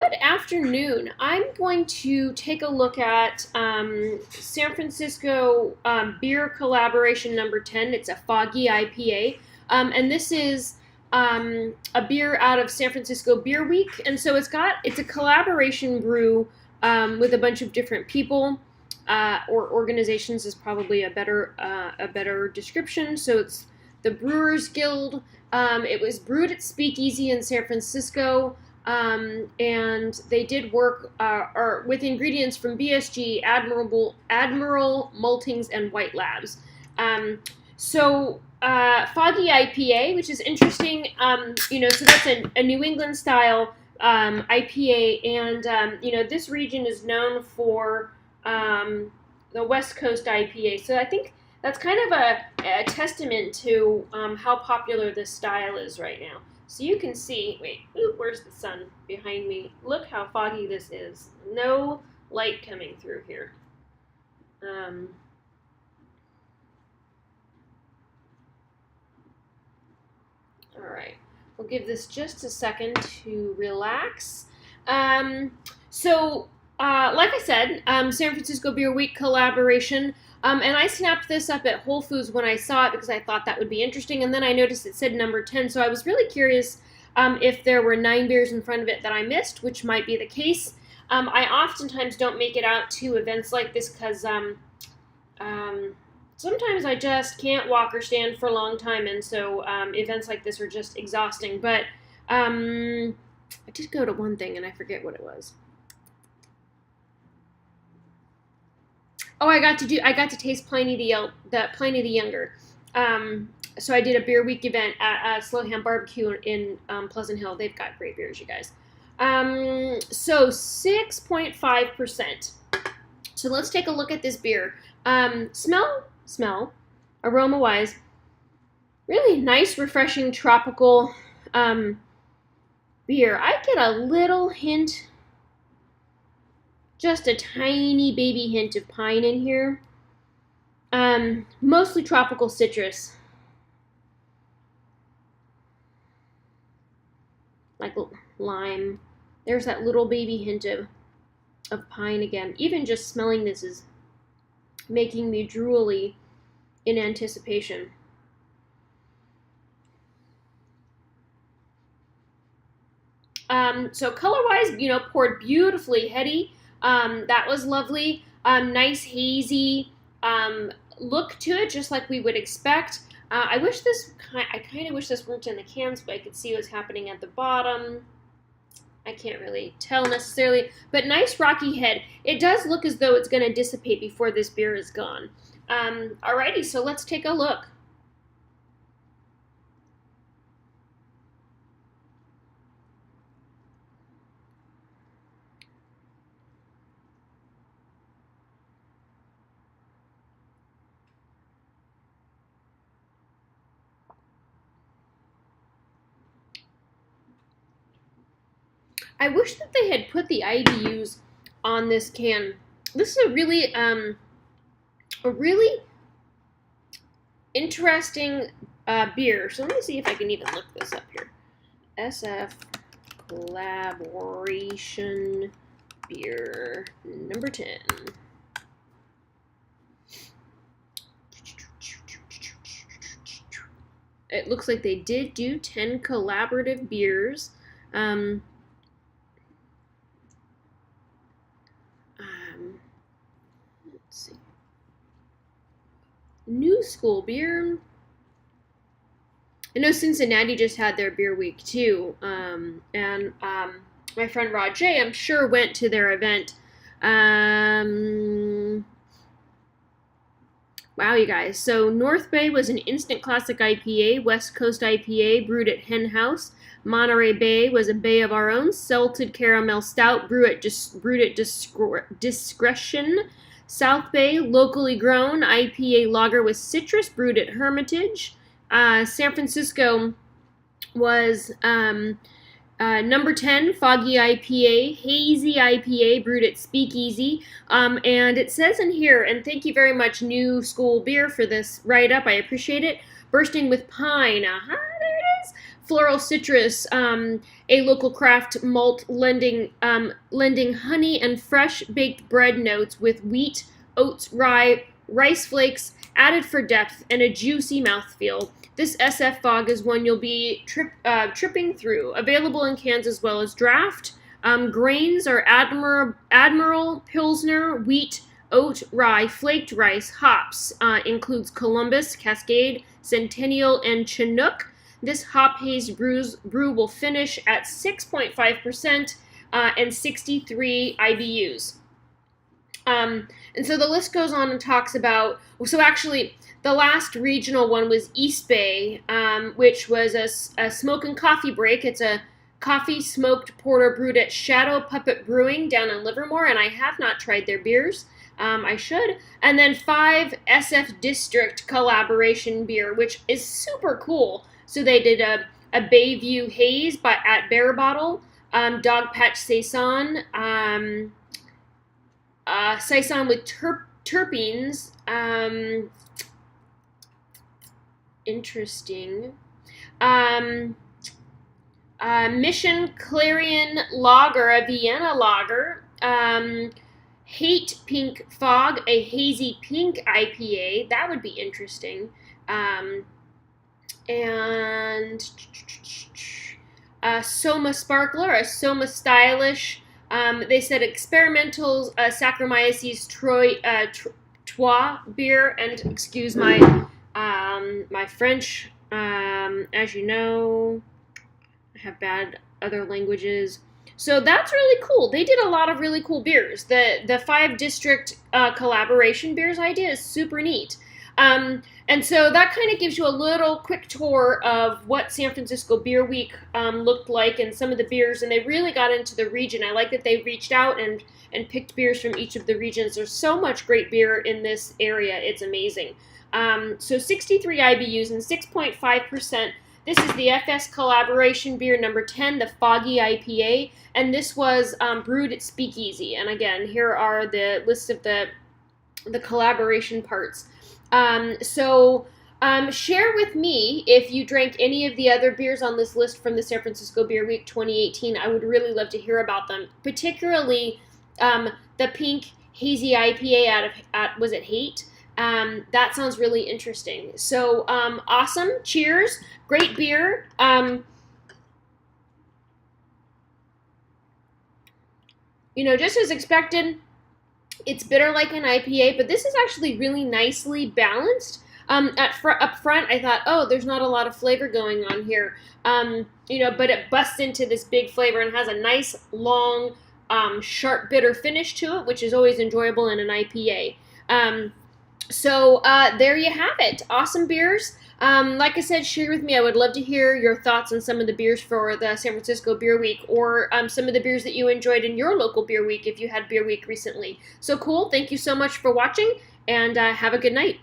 Good afternoon. I'm going to take a look at San Francisco beer collaboration number 10. It's a Foggy IPA. And this is a beer out of San Francisco Beer Week. And so it's a collaboration brew with a bunch of different people or organizations is probably a better description. So it's the Brewers Guild. It was brewed at Speakeasy in San Francisco. And they did work with ingredients from BSG, Admiral Maltings, and White Labs. Foggy IPA, which is interesting, so that's a New England style IPA, and this region is known for the West Coast IPA. So I think that's kind of a testament to how popular this style is right now. So you can see, where's the sun behind me? Look how foggy this is. No light coming through here. All right, we'll give this just a second to relax. Like I said, San Francisco Beer Week collaboration. And I snapped this up at Whole Foods when I saw it because I thought that would be interesting. And then I noticed it said number 10. So I was really curious if there were 9 beers in front of it that I missed, which might be the case. I oftentimes don't make it out to events like this because sometimes I just can't walk or stand for a long time. And so events like this are just exhausting. But I did go to one thing and I forget what it was. Oh, I got to taste Pliny the Younger. So I did a beer week event at Slow Ham Barbecue in Pleasant Hill. They've got great beers, you guys. So 6.5%. So let's take a look at this beer. Smell, aroma-wise, really nice, refreshing, tropical beer. I get a little hint. Just a tiny baby hint of pine in here. Mostly tropical citrus. Like lime. There's that little baby hint of pine again. Even just smelling this is making me drooly in anticipation. So color-wise, poured beautifully heady. That was lovely. Nice hazy look to it, just like we would expect. I kind of wish this weren't in the cans, but I could see what's happening at the bottom. I can't really tell necessarily, but nice rocky head. It does look as though it's going to dissipate before this beer is gone. Alrighty, so let's take a look. I wish that they had put the IBUs on this can. This is a really interesting beer. So let me see if I can even look this up here. SF Collaboration Beer number 10. It looks like they did do 10 collaborative beers. Let's see. New School beer. I know Cincinnati just had their beer week too. And my friend Rajay, I'm sure, went to their event. Wow, you guys. So North Bay was an instant classic IPA, West Coast IPA brewed at Hen House. Monterey Bay was a Bay of Our Own, salted caramel stout brewed at Discretion. South Bay, locally grown IPA lager with citrus brewed at Hermitage. San Francisco was number 10, Foggy IPA, hazy IPA brewed at Speakeasy. And it says in here, and thank you very much, New School Beer, for this write-up. I appreciate it. Bursting with Pine. Aha, there it is. Floral Citrus, a local craft malt lending honey and fresh baked bread notes with wheat, oats, rye, rice flakes added for depth and a juicy mouthfeel. This SF Fog is one you'll be tripping through. Available in cans as well as draft. Grains are Admiral, Pilsner, wheat, oat, rye, flaked rice, hops. Includes Columbus, Cascade, Centennial, and Chinook. This hop haze brew will finish at 6.5% and 63 IBUs. And so the list goes on and talks about, so actually the last regional one was East Bay, which was a smoke and coffee break. It's a coffee smoked porter brewed at Shadow Puppet Brewing down in Livermore, and I have not tried their beers. I should. And then 5 SF District collaboration beer, which is super cool. So they did a Bayview Haze at Bear Bottle, Dogpatch Saison, Saison with terpenes. Interesting. Mission Clarion Lager, a Vienna lager. Hate Pink Fog, a hazy pink IPA. That would be interesting. And Soma Sparkler, a Soma Stylish. They said experimental Saccharomyces Trois beer, and excuse my my French. As you know, I have bad other languages. So that's really cool. They did a lot of really cool beers. The 5 district collaboration beers idea is super neat. And so that kind of gives you a little quick tour of what San Francisco Beer Week looked like and some of the beers. And they really got into the region. I like that they reached out and picked beers from each of the regions. There's so much great beer in this area. It's amazing. So 63 IBUs and 6.5%. This is the FS collaboration beer number 10, the Foggy IPA. And this was brewed at Speakeasy. And again, here are the list of the collaboration parts. Share with me if you drank any of the other beers on this list from the San Francisco Beer Week 2018. I would really love to hear about them, particularly the pink hazy IPA was it Hate? That sounds really interesting. So awesome. Cheers. Great beer. Just as expected, it's bitter like an IPA, but this is actually really nicely balanced. Up front, I thought, oh, there's not a lot of flavor going on here. But it busts into this big flavor and has a nice, long, sharp, bitter finish to it, which is always enjoyable in an IPA. So there you have it. Awesome beers. Like I said, share with me. I would love to hear your thoughts on some of the beers for the San Francisco Beer Week, or some of the beers that you enjoyed in your local beer week if you had Beer Week recently. So cool. Thank you so much for watching, and have a good night.